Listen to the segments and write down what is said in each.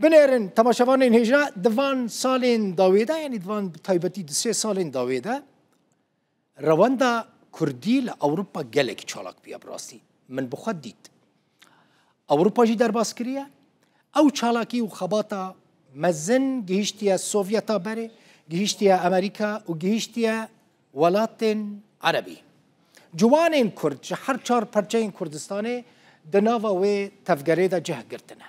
بنێرن تەماشەوانên هێژە divan salên dawê de yanî divan taybetî di 3 salên dawê de rewenda Kurdî li Ewropa gelekî çalak bûye bi rastî. Min bi xwe dît. Ewropa jî derbas kiriye, ew çalakî û xebata mezin gihîştiye Sovyeta berê, gihîştiye Amerîka û gihîştiye welatên Erebî. Ciwanên Kurd ji her çar perçeyên Kurdistanê di nava wê tevgerê de cih girtine.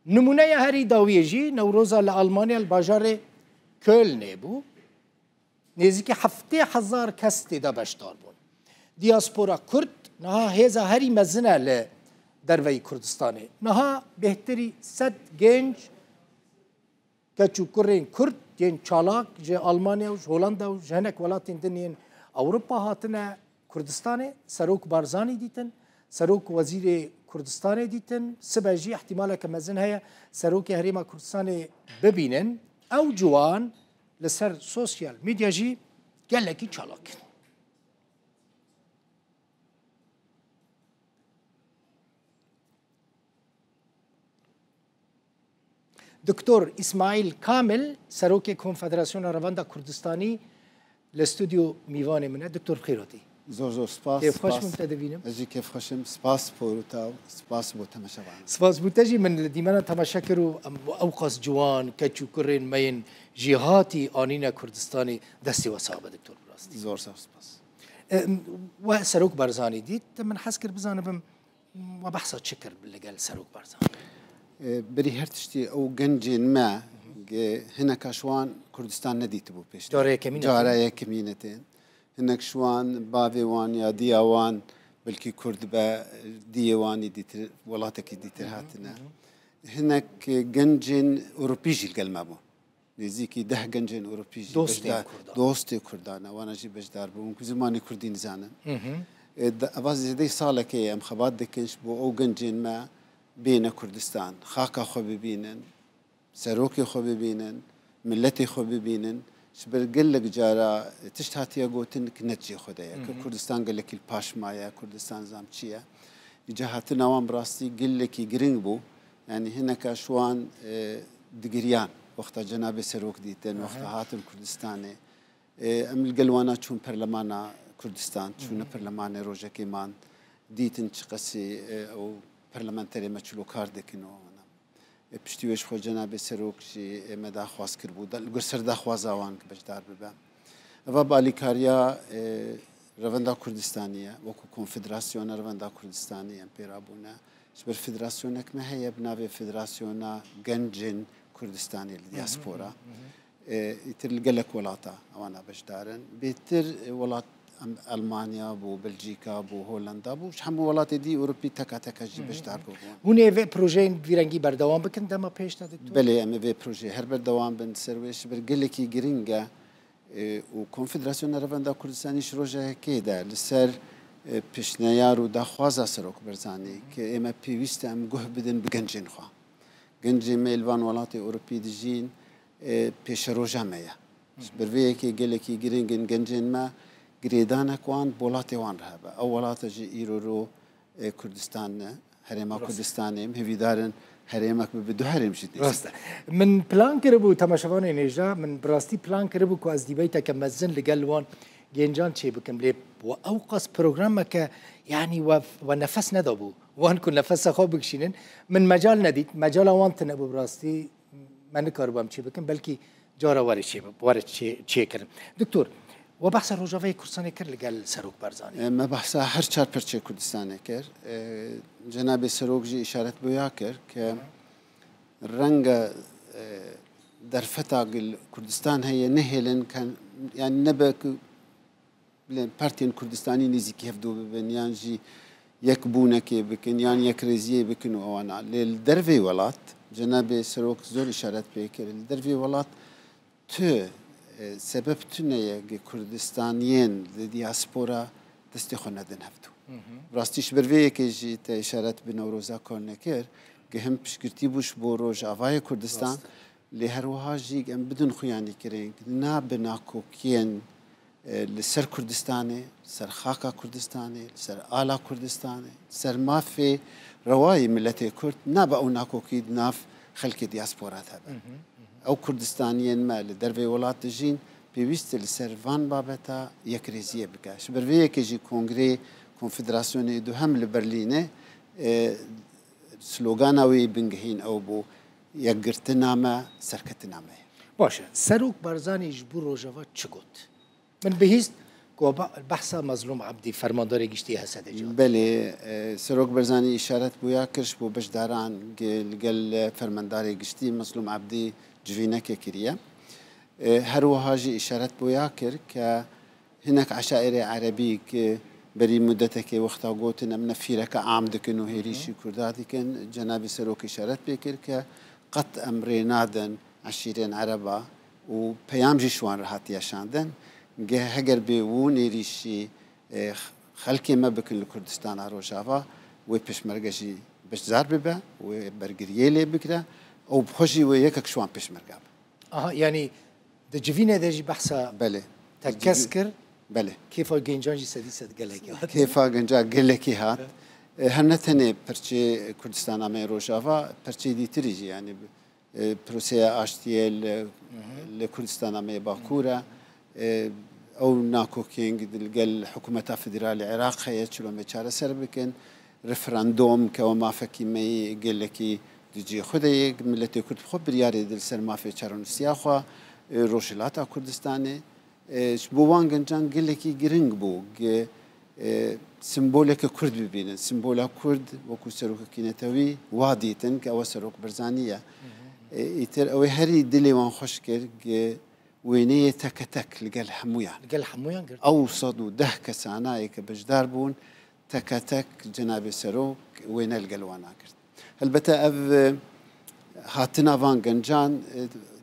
Numuneya herî dawiyê jî Newroza li Almanya li bajarê Kölnê bû. Nêzîkî 70,000 kes tê de beşdar bûn. Diaspora Kurd niha hêza herî mezin e li derveyî Kurdistanê. Niha bêhtirî 100 genç keç û kurên Kurd yên çalak ji Almanya û ji Hollanda û ji hinek welatên din yên Ewropa hatine Kurdistanê. Serok Barzanî dîtin, Serok Wezîrê Kurdistanê dîtin, sibe jî ihtimâleke mezin heye Serokê Herêma Kurdistanê bibînin. Ew ciwan li ser sosyal medya jî gelekî çalak in. Doktor İsmail Kamil Serokê Konfederasyona Revenda Kurdistanî li stûdyo mîvanê min e. Doktor xêrotî. زۆر زۆر سپاس. Kêfxweş bûm te dibînim. Ez jî kêfxweşim. Spas porûta û spas bo temeşevan. Spas bû te jî min li dîmena temaşe kir û ew qas ciwan keç û kurên me yên jîhatî anîne Kurdistanê destê we sabe doktor bi rastî. زۆر سپاس. We Serok Barzanî dît min hez kir bizanibim we behsa çi kir li gel Serok Barzanî. برî her tiştî ew gencên me hineka şwan Kurdistan nedîtibû pêş. Cara yekemîn tên. Hinek şwan bavê wan ya diya wan belkî Kurd be diyê wanî dîtir welatekî dîtir hatine. Hinek gencên Ewropî jî li gel me bûn. Nêzîkî 10 gencên Ewropî jî dostê Kurdan e wan jî bejdar bûn ku zimanê Kurdî nizanin. Eva zêdeyî salekê em xebat dikin ji bo ew gencên me bêne Kurdistan. Xaka xwe bibînin, serokê xwe bibînin, milletê xwe bibînin. Ji ber gelek cara tişt hatiye gotin ki netçê xwe de ye. Kurdistan gelekî paşmaye, Kurdistan zam çi ye. Cihatina wan bi rastî gelekî giring bû. Yani hineka şwan digiriyan. Wexta Cenabê Serok dîtin, wexta hatin Kurdistanê. Em li gel wana çûn Perlemana Kurdistan, çûne Perlemanê rojekê man. Dîtin çi qesî ew parlamenterê me çilokar dikin û piştî wê ji xwe Cenabê Serok jî me daxwaz kirbû li gor ser daxwaza wan ki bejdar bibe. Eva bi alîkariya Revenda Kurdistanî ye wekû Konfederasyona Revenda Kurdistanî em pê rabûne. Ji ber federasyonek me heye bi navê Federasyona Gencên Kurdistanê li diaspora. Îtir li gelek welata wana beşdarin. Bêtir welat Almanya bû, Belçîka bû, Hollanda bû, ji hemû welatê dî Ewropî teka teka jî beşdar bûbûn. Hûn ê vê projeyên vî rengî berdewam bikin dema pêş de doktor? Belê em ê vê projê her berdewam bin ser wê ji ber gelekî giring e û Konfederasyona Revenda Kurdistanî ji rojekê de li ser piştneyar û daxwaza Serok Barzanî ki ême pêwîst e em guh bidin bi gencên xwe. Gencê me li van welatê Ewropî dijîn pêşeroja me ye. Ji ber vê yekê gelekî giringin gencên me girêdanek wan bolatê wan rihebe. Ew welata jî îro ro Kurdistan ne, Herêma Kurdistanê em hêvîdarin herêmek bibe du herêm jî dîtin. Rast e. Min plan kiribû temaşevanên hêja min bi rastî plan kiribû ku ez dîbeyteke mezin li gel wan gencan çê bikim lê ew qas programeke yanî we nefes nedabû. Wan ku nefesa xwe bikişînin min mecal nedît. Mecala wan tune bû bi rastî me nikaribam çê bikim belkî cara were çêkirin. Doktor و بحث روجاوی کردستانی کرد لگل سروک برزانی. ما بحث هر چهار پرچه کردستانی کرد. جناب سروک جی اشارت بویا کرد که رنگ در فتاق کردستان هی نهلن کن یعنی نبک پارتین کردستانی نیزی که هفدو ببین یعنی جی یک بونه که بکن یعنی یک رزیه بکن و آنا. لیل دروی ولات جناب سروک زور اشارت بیکرد. دروی ولات تو sebep tüneye Kurdistaniyen diaspora destê xwe nedin hevdû. Rastî ji ber vê yekê jî te îşaret bi Newroza Kornekir ki him piştgirtî bû ji bo Rojavayê Kurdistan lê her wiha jî em bidin xuyanî kirin nabe nakokiyên لسر كردستاني سر خاكا كردستاني سر آلا كردستاني سر ما في رواي ملتي كرد نابا أو ناكو كيد ناف خلق دياسبورات هذا أو كردستانيين ما لدربي ولات جين بيوست لسر فان بابتا يكريزية بكا شبرفيه كيجي كونغري كونفدراسيوني دو هم لبرلينه سلوغاناوي بنجهين أو بو يقرتنا ما سركتنا ما باشه سروك برزاني جبور روجاوا چگوت من بهيست البحثة مظلوم عبدي فرمانداري گشتي هسده جات بله سروك برزاني إشارت بويا كرش بو بشداران قل فرمانداري گشتي مظلوم عبدي جوينك كريا هر وهاجي إشارت بويا كر هناك عشائر عربي بري مدتك وقتا قوتنا من فيرك عام دكن وهيريشي كرداتي كان جناب سروك إشارت بكر قط أمري نادن عشيرين عربا وبيام جيشوان رهات يشاندن هجر بيوني ريشي خلكي ما بكن لكردستان عروجافا وبشمرجي بشزار ببا وبرجريلي بكرة أو بخشي وياك شوان بشمرجاب يعني دجفينا دجي بحثة بله تكسكر بله كيف الجنجانجي سديسة قلقي كيف الجنجا قلقي هات هنتني برشي كردستان عمي روجافا برشي دي تريجي يعني بروسيا اشتيل لكردستان عمي باكورة او ناكو كينج دل حكومة فدرالي العراق هي شلون بيشارة سربكن ريفراندوم كوما فكي مي قال لك تجي خدي ملتي كرد خب برياري دل سر ما في شارون سياخوا روشلاتا كردستاني شبوان جنجان قال لك جرينج بو سمبولك كرد ببين سمبولا كرد وكو سروك كينتوي واديتن كأو سروك برزانية يتر أو هري دلي وان خوش كر وينية تكتك لقال حمويان أوصد وده كسانايك بجدار بون تكتك جناب سروك وين القلوانا كرت البتا أف هاتنا فان جنجان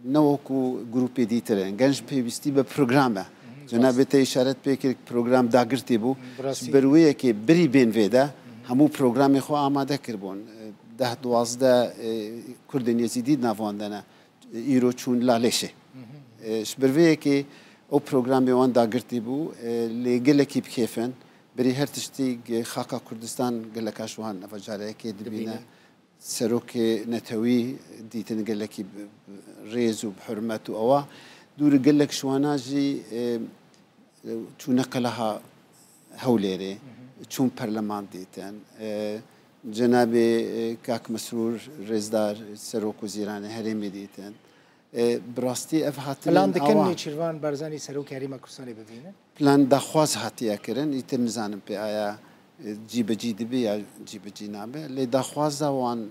نوكو جروبي ديترين جنج بيستي ببرنامج جناب تا إشارت بيك برنامج داغرتي بو برويه كي بري بين فيدا همو برنامج خو آماده كربون ده 12 كردن يزيدي نافاندنا إيرو چون لالشه شبرويه كي او برنامج وان داغرتي بو لجلكي بكيفن بري هرتشتي خاكا كردستان قلك شوهان نفجاره كي دبينا سروك نتوي ديتن قلكي ريز وبحرمة أوا دور قلك شواناجي شو نقلها هوليري شون برلمان ديتن جنابي كاك مسرور رزدار سروك وزيران هرمي ديتن براستي افهاتن بلان دكن شيروان برزاني سروك هريما كرساني ببينه بلان دخواز هاتيا كرن يتم زانم بي آيا جيب جيدبي يا جيب جينابه لدخواز وان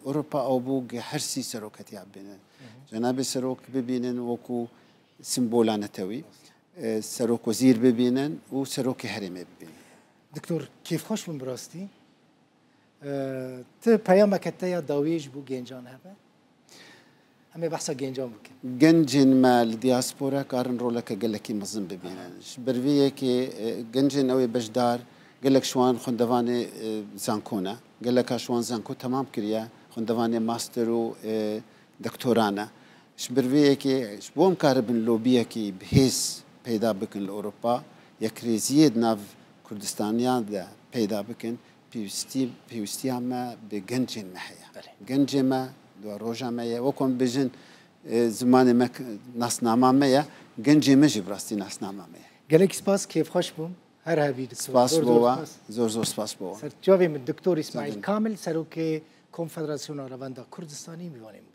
أوروبا أو بوج حرسي سروكتي عبينن جناب سروك ببينن وكو سيمبولا نتوي سروك وزير ببينن وسروك هرمي ببينن دكتور كيف خوش من براستي ت پیام کتیا داویج بو گنجان هبه همه بحثا گنجان بکن گنجین ما الدياسبورا کارن رولک گلکی مزن ببیننش برویه که گنجین اوی بجدار قالك شوان خندواني زانكونا قالك شوان زانكو تمام كريا خندواني ماسترو دكتورانا شبرويه كي شبوم كاربن لوبيه كي بهيس پیدا بكن لأوروبا يكريزيه ناف كردستانيان دا پیدا بكن بيوستي اما بجنجين محيا جنجين ما دو روجا مايا وكم بجن زمان ما ناس ناما مايا جنجين مجي براستي ناس ناما مايا قالك سباس كيف خوش بوم هر هبي سپاس بوا زور سپاس بوا سر جوابي من الدكتور اسماعيل كامل سروك كونفدراسيون رواندا كردستاني میوانیم